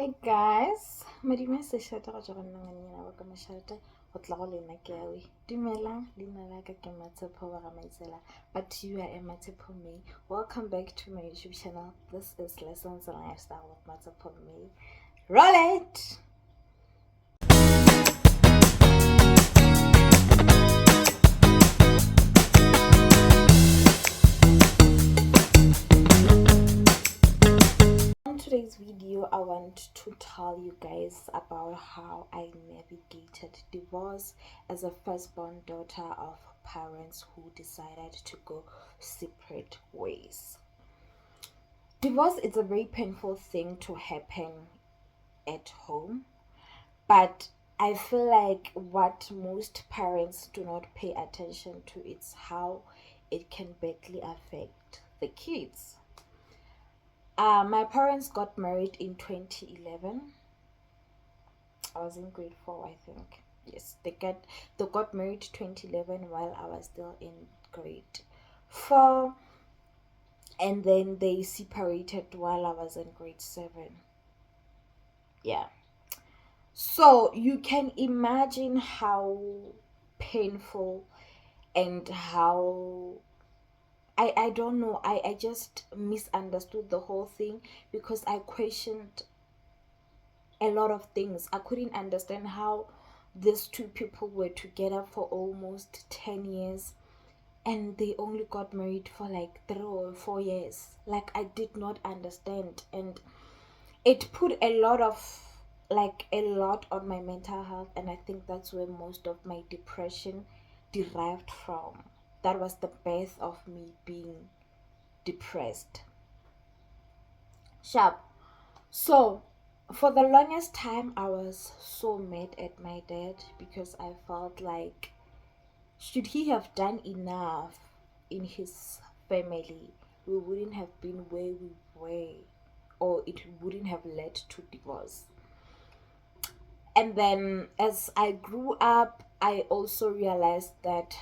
Hi guys, madime se shata go jwa nna nganyana wa ka mashata go tla go lena ke awe. Dumelang, leina la ka ke Matshepo wa ga Maitsela, but you are Matshepo May. Welcome back to my YouTube channel. This is Lessons on Lifestyle with Matshepo May. Roll it! In today's video, I want to tell you guys about how I navigated divorce as a firstborn daughter of parents who decided to go separate ways. Divorce is a very painful thing to happen at home, but I feel like what most parents do not pay attention to is how it can badly affect the kids. My parents got married in 2011. I was in grade 4, I think. Yes, they got married 2011 while I was still in grade 4, and then they separated while I was in grade 7. Yeah. So you can imagine how painful and how I don't know, I just misunderstood the whole thing because I questioned a lot of things. I couldn't understand how these two people were together for almost 10 years and they only got married for like 3 or 4 years. Like, I did not understand, and it put a lot on my mental health, and I think that's where most of my depression derived from. That was the birth of me being depressed. Sharp. So for the longest time I was so mad at my dad because I felt like, should he have done enough in his family, we wouldn't have been where we were, or it wouldn't have led to divorce. And then as I grew up, I also realized that,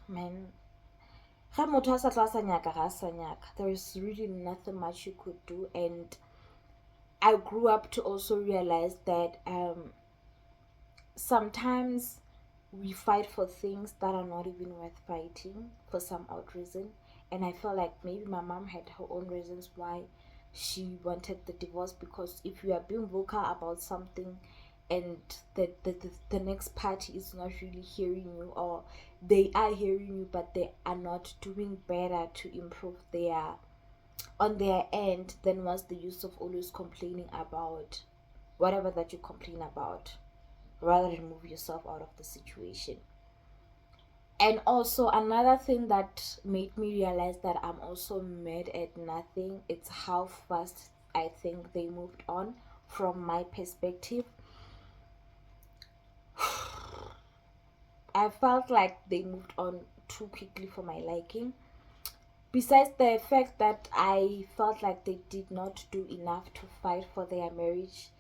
man, there is really nothing much you could do. And I grew up to also realize that sometimes we fight for things that are not even worth fighting for some odd reason. And I feel like maybe my mom had her own reasons why she wanted the divorce, because if you are being vocal about something and the next party is not really hearing you, or they are hearing you but they are not doing better to improve on their end, then what's the use of always complaining about whatever that you complain about? Rather remove yourself out of the situation. And also another thing that made me realize that I'm also mad at nothing, it's how fast I think they moved on from my perspective. I felt like they moved on too quickly for my liking. Besides the fact that I felt like they did not do enough to fight for their marriage,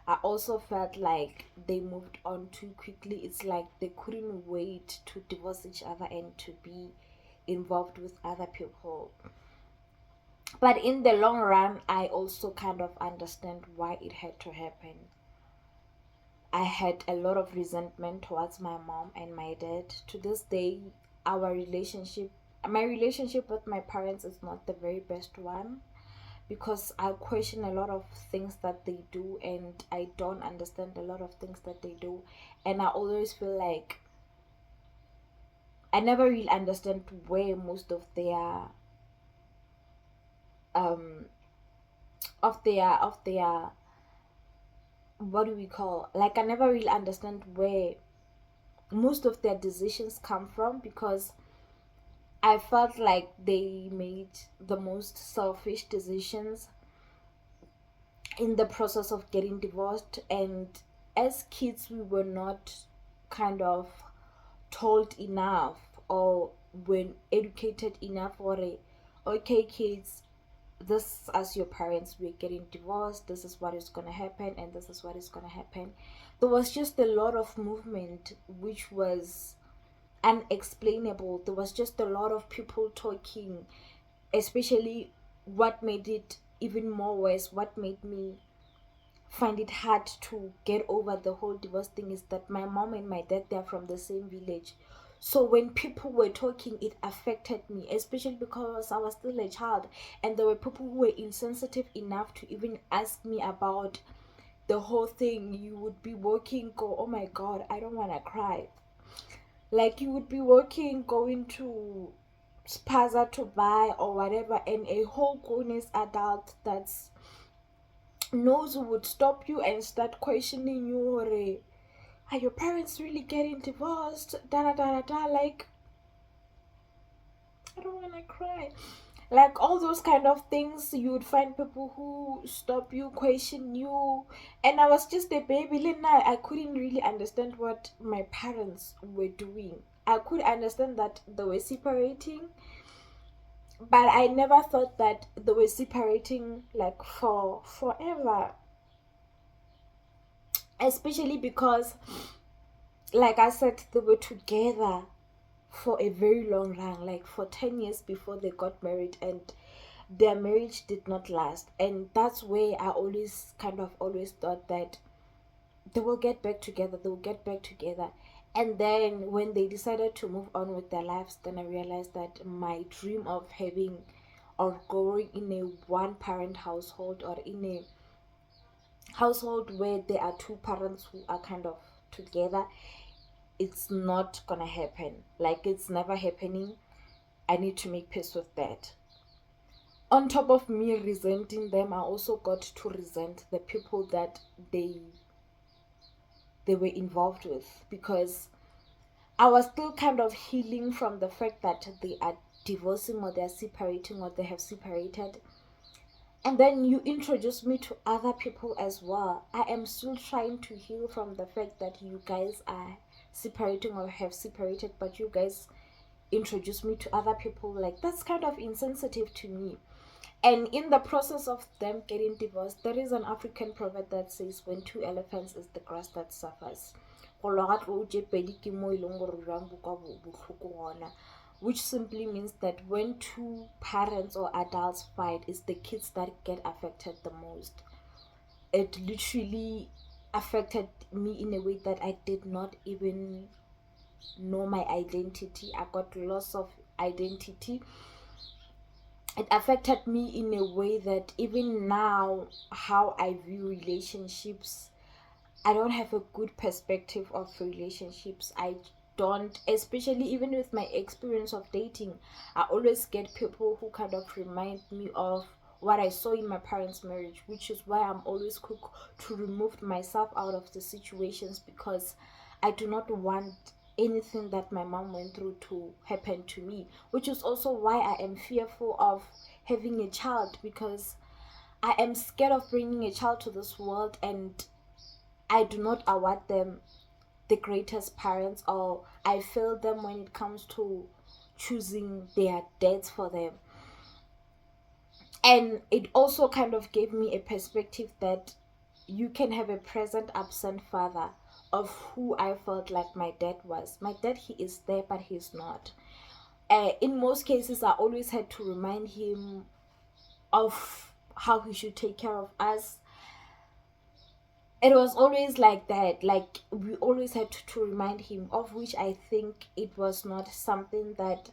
I also felt like they moved on too quickly. It's like they couldn't wait to divorce each other and to be involved with other people. But in the long run, I also kind of understand why it had to happen. I had a lot of resentment towards my mom and my dad. To this day, my relationship with my parents is not the very best one, because I question a lot of things that they do and I don't understand a lot of things that they do, and I always feel like I never really understand where most of their what do we call, like, I never really understand where most of their decisions come from, because I felt like they made the most selfish decisions in the process of getting divorced. And as kids, we were not kind of told enough or when educated enough for it. Okay, kids, this, as your parents, we're getting divorced, this is what is going to happen, and this is what is going to happen. There was just a lot of movement which was unexplainable. There was just a lot of people talking, especially what made it even more worse, what made me find it hard to get over the whole divorce thing is that my mom and my dad, they're from the same village. So when people were talking, it affected me, especially because I was still a child, and there were people who were insensitive enough to even ask me about the whole thing. You would be walking, go, oh my god, I don't want to cry. Like, you would be walking, going to spaza to buy or whatever, and a whole grown adult that's knows would stop you and start questioning you, or are your parents really getting divorced, da da da da da. Like, I don't want to cry. Like, all those kind of things, you would find people who stop you, question you. And I was just a baby, Lena. I couldn't really understand what my parents were doing. I could understand that they were separating, but I never thought that they were separating like for forever. Especially because, like I said, they were together for a very long run, like for 10 years before they got married, and their marriage did not last. And that's where I always kind of always thought that they will get back together, they will get back together. And then when they decided to move on with their lives, then I realized that my dream of having or growing in a one parent household, or in a household where there are two parents who are kind of together, it's not gonna happen. Like, it's never happening. I need to make peace with that. On top of me resenting them, I also got to resent the people that they were involved with, because I was still kind of healing from the fact that they are divorcing, or they're separating, or they have separated. And then you introduce me to other people as well. I am still trying to heal from the fact that you guys are separating or have separated, but you guys introduce me to other people. Like, that's kind of insensitive to me. And in the process of them getting divorced, there is an African proverb that says, when two elephants is the grass that suffers. Which simply means that when two parents or adults fight, it's the kids that get affected the most. It literally affected me in a way that I did not even know my identity. I got loss of identity. It affected me in a way that even now, how I view relationships, I don't have a good perspective of relationships. I don't, especially even with my experience of dating, I always get people who kind of remind me of what I saw in my parents' marriage, which is why I'm always quick to remove myself out of the situations, because I do not want anything that my mom went through to happen to me, which is also why I am fearful of having a child, because I am scared of bringing a child to this world and I do not award them the greatest parents, or I fail them when it comes to choosing their dates for them. And it also kind of gave me a perspective that you can have a present absent father, of who I felt like my dad was. My dad, he is there, but he's not. In most cases, I always had to remind him of how he should take care of us. It was always like that. Like, we always had to remind him, of which I think it was not something that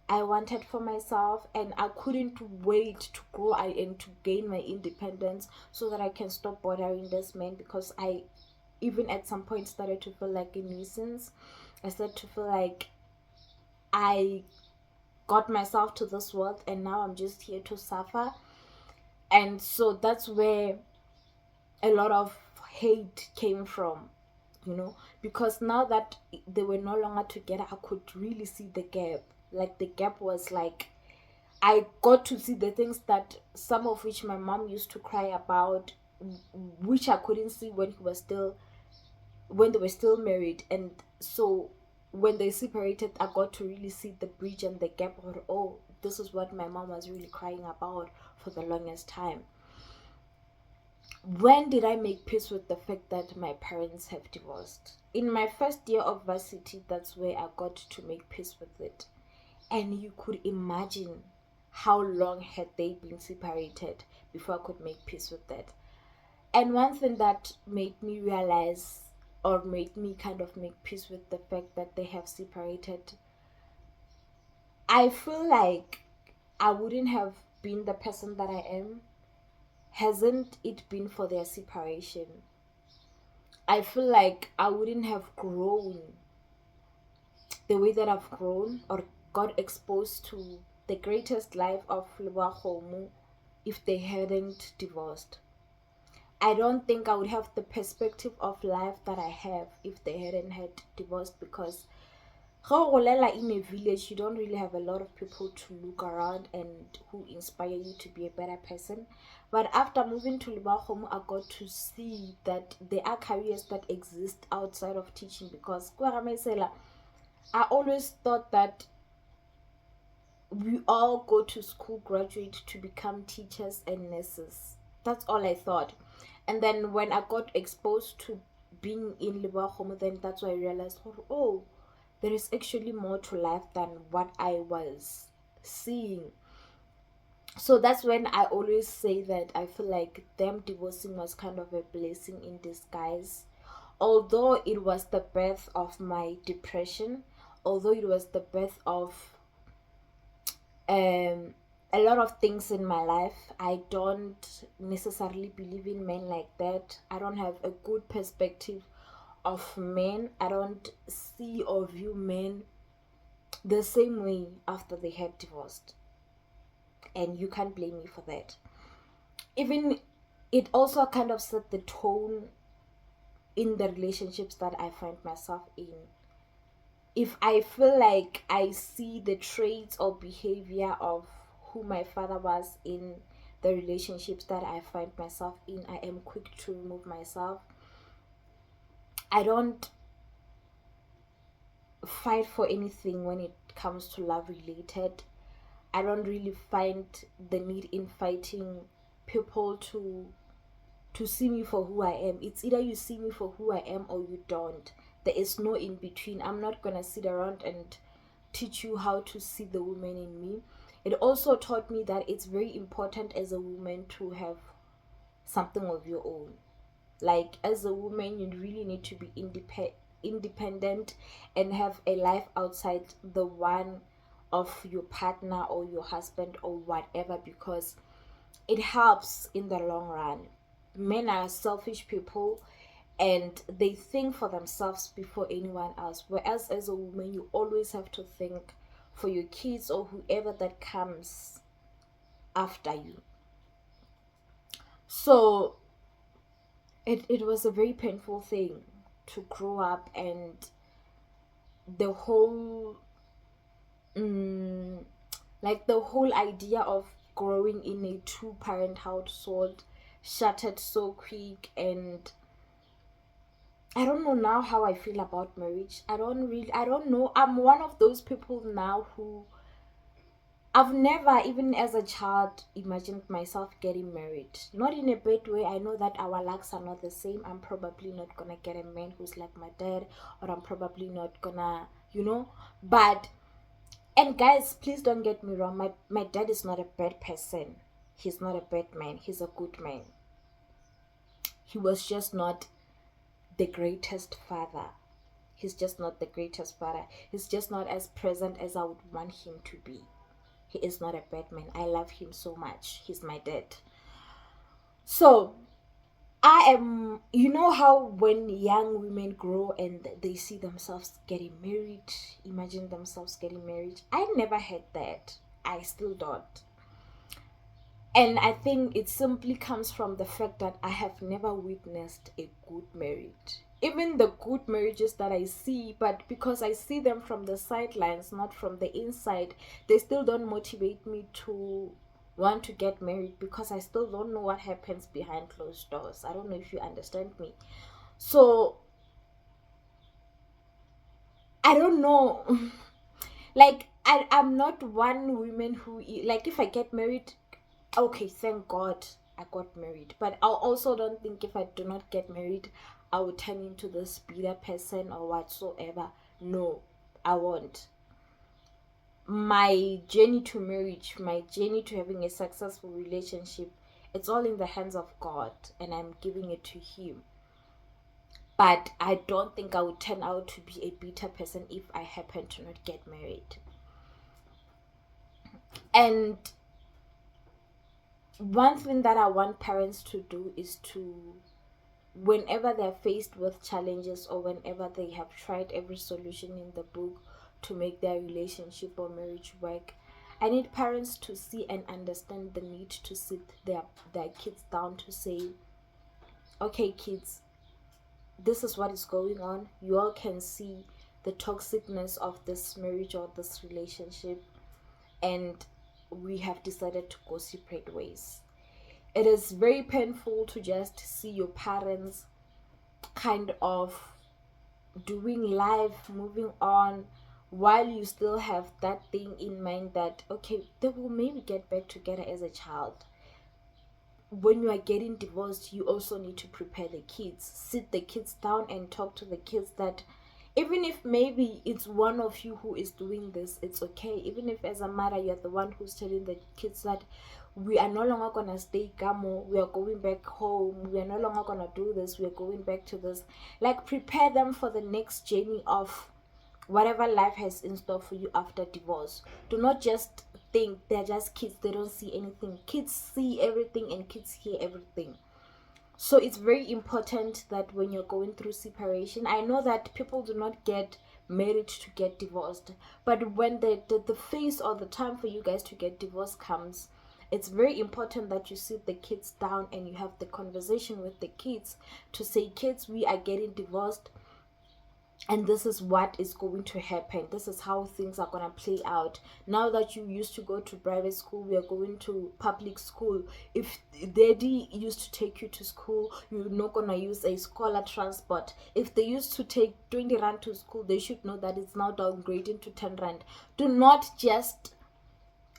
I wanted for myself, and I couldn't wait to grow and to gain my independence so that I can stop bothering this man, because I even at some point started to feel like a nuisance. I started to feel like I got myself to this world and now I'm just here to suffer. And so that's where a lot of hate came from, because now that they were no longer together, I could really see the gap. Like, the gap was like, I got to see the things that some of which my mom used to cry about, which I couldn't see when they were still married. And so when they separated, I got to really see the bridge and the gap of, oh, this is what my mom was really crying about for the longest time. When did I make peace with the fact that my parents have divorced? In my first year of varsity, that's where I got to make peace with it. And you could imagine how long had they been separated before I could make peace with that. And one thing that made me realize, or made me kind of make peace with the fact that they have separated, I feel like I wouldn't have been the person that I am hasn't it been for their separation. I feel like I wouldn't have grown the way that I've grown or got exposed to the greatest life of Leboa if they hadn't divorced. I don't think I would have the perspective of life that I have if they hadn't had divorced, because in a village you don't really have a lot of people to look around and who inspire you to be a better person. But after moving to Leboa, I got to see that there are careers that exist outside of teaching, because I always thought that we all go to school, graduate to become teachers and nurses. That's all I thought. And then when I got exposed to being in Leboa, then that's why I realized, oh, there is actually more to life than what I was seeing. So that's when I always say that I feel like them divorcing was kind of a blessing in disguise. Although it was the birth of my depression, although it was the birth of um a lot of things in my life, I don't necessarily believe in men like that. I don't have a good perspective of men. I don't see or view men the same way after they had divorced. And you can't blame me for that. Even it also kind of set the tone in the relationships that I find myself in. If I feel like I see the traits or behavior of who my father was in the relationships that I find myself in, I am quick to remove myself. I don't fight for anything when it comes to love related. I don't really find the need in fighting people to see me for who I am. It's either you see me for who I am or you don't. There is no in between. I'm not gonna sit around and teach you how to see the woman in me. It also taught me that it's very important as a woman to have something of your own. Like as a woman, you really need to be independent and have a life outside the one of your partner or your husband or whatever, because it helps in the long run. Men are selfish people and they think for themselves before anyone else, whereas as a woman you always have to think for your kids or whoever that comes after you. So it was a very painful thing to grow up, and the whole like the whole idea of growing in a two parent household shattered so quick. And I don't know now how I feel about marriage. I don't know. I'm one of those people now who I've never, even as a child, imagined myself getting married. Not in a bad way. I know that our lucks are not the same. I'm probably not gonna get a man who's like my dad, or I'm probably not gonna, But, and guys, please don't get me wrong. My dad is not a bad person. He's not a bad man. He's a good man. He was just not the greatest father. He's just not the greatest father. He's just not as present as I would want him to be. He is not a bad man. I love him so much. He's my dad. So I am, how when young women grow and they see themselves getting married, imagine themselves getting married. I never had that. I still don't. And I think it simply comes from the fact that I have never witnessed a good marriage. Even the good marriages that I see, but because I see them from the sidelines, not from the inside, they still don't motivate me to want to get married, because I still don't know what happens behind closed doors. I don't know if you understand me. So I don't know. Like I'm not one woman who, like, if I get married, okay, thank God I got married. But I also don't think if I do not get married, I will turn into this bitter person or whatsoever. No, I won't. My journey to marriage, my journey to having a successful relationship It's all in the hands of God, and I'm giving it to Him. But I don't think I would turn out to be a bitter person if I happen to not get married. And one thing that I want parents to do is to, whenever they're faced with challenges or whenever they have tried every solution in the book to make their relationship or marriage work, I need parents to see and understand the need to sit their kids down to say, okay, kids, this is what is going on. You all can see the toxicness of this marriage or this relationship, and we have decided to go separate ways. It is very painful to just see your parents kind of doing life, moving on, while you still have that thing in mind that, okay, they will maybe get back together as a child. When you are getting divorced, you also need to prepare the kids. Sit the kids down and talk to the kids that even if maybe it's one of you who is doing this, it's okay. Even if as a mother you're the one who's telling the kids that we are no longer gonna stay Gamo, we are going back home, we are no longer gonna do this, we are going back to this. Like, prepare them for the next journey of whatever life has in store for you after divorce. Do not just think they're just kids, they don't see anything. Kids see everything and kids hear everything. So it's very important that when you're going through separation, I know that people do not get married to get divorced, but when the phase or the time for you guys to get divorced comes, it's very important that you sit the kids down and you have the conversation with the kids to say, kids, we are getting divorced, and this is what is going to happen. This is how things are going to play out. Now that you used to go to private school, we are going to public school. If daddy used to take you to school, you're not going to use a scholar transport. If they used to take 20 rand to school, they should know that it's now downgrading to 10 rand. Do not just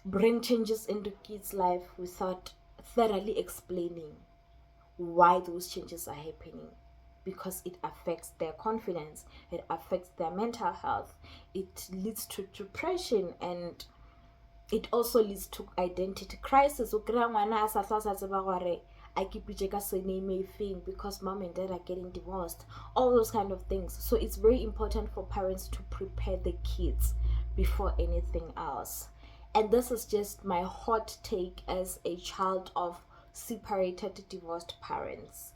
bring changes into kids' life without thoroughly explaining why those changes are happening, because it affects their confidence, it affects their mental health, it leads to depression, and it also leads to identity crisis. I keep because mom and dad are getting divorced, all those kind of things. So it's very important for parents to prepare the kids before anything else. And this is just my hot take as a child of separated, divorced parents.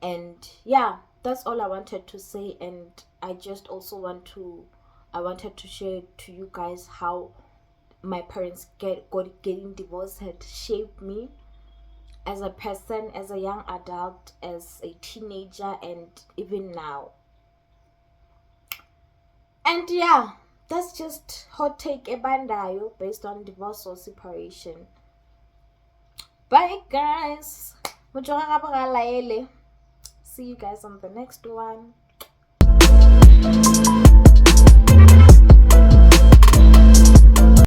And yeah, that's all I wanted to say. And I just also wanted to share to you guys how my parents getting divorced had shaped me as a person, as a young adult, as a teenager, and even now. And yeah, that's just hot take ebandayo based on divorce or separation. Bye guys. See you guys on the next one.